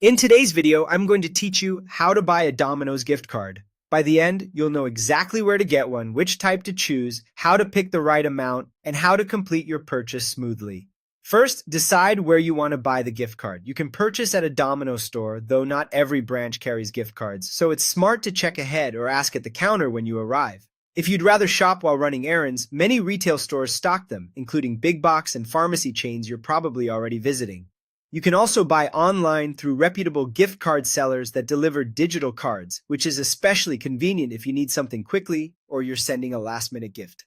In today's video, I'm going to teach you how to buy a Domino's gift card. By the end, you'll know exactly where to get one, which type to choose, how to pick the right amount, and how to complete your purchase smoothly. First, decide where you want to buy the gift card. You can purchase at a Domino's store, though not every branch carries gift cards, so it's smart to check ahead or ask at the counter when you arrive. If you'd rather shop while running errands, many retail stores stock them, including big box and pharmacy chains you're probably already visiting. You can also buy online through reputable gift card sellers that deliver digital cards, which is especially convenient if you need something quickly or you're sending a last-minute gift.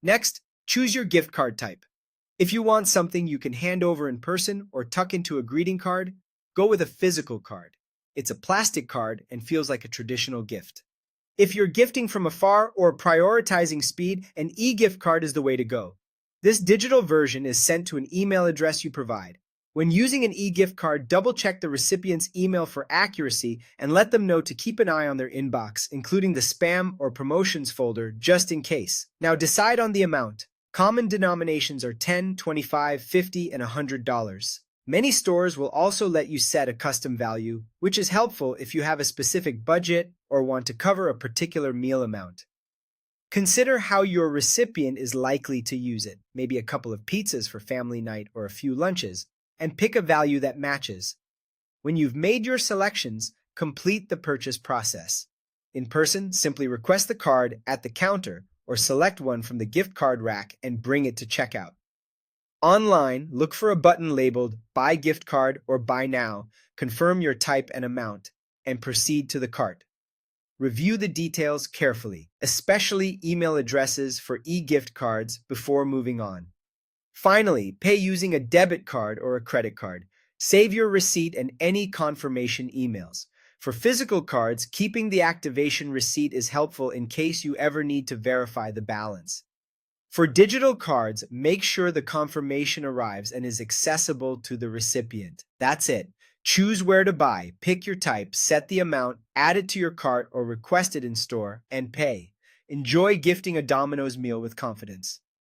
Next, choose your gift card type. If you want something you can hand over in person or tuck into a greeting card, go with a physical card. It's a plastic card and feels like a traditional gift. If you're gifting from afar or prioritizing speed, an e-gift card is the way to go. This digital version is sent to an email address you provide. When using an e-gift card, double-check the recipient's email for accuracy and let them know to keep an eye on their inbox, including the spam or promotions folder, just in case. Now decide on the amount. Common denominations are $10, $25, $50, and $100. Many stores will also let you set a custom value, which is helpful if you have a specific budget or want to cover a particular meal amount. Consider how your recipient is likely to use it, maybe a couple of pizzas for family night or a few lunches, and pick a value that matches. When you've made your selections, complete the purchase process. In person, simply request the card at the counter or select one from the gift card rack and bring it to checkout. Online, look for a button labeled Buy Gift Card or Buy Now, confirm your type and amount, and proceed to the cart. Review the details carefully, especially email addresses for e-gift cards before moving on. Finally, pay using a debit card or a credit card. Save your receipt and any confirmation emails. For physical cards, keeping the activation receipt is helpful in case you ever need to verify the balance. For digital cards, make sure the confirmation arrives and is accessible to the recipient. That's it. Choose where to buy, pick your type, set the amount, add it to your cart or request it in store, and pay. Enjoy gifting a Domino's meal with confidence.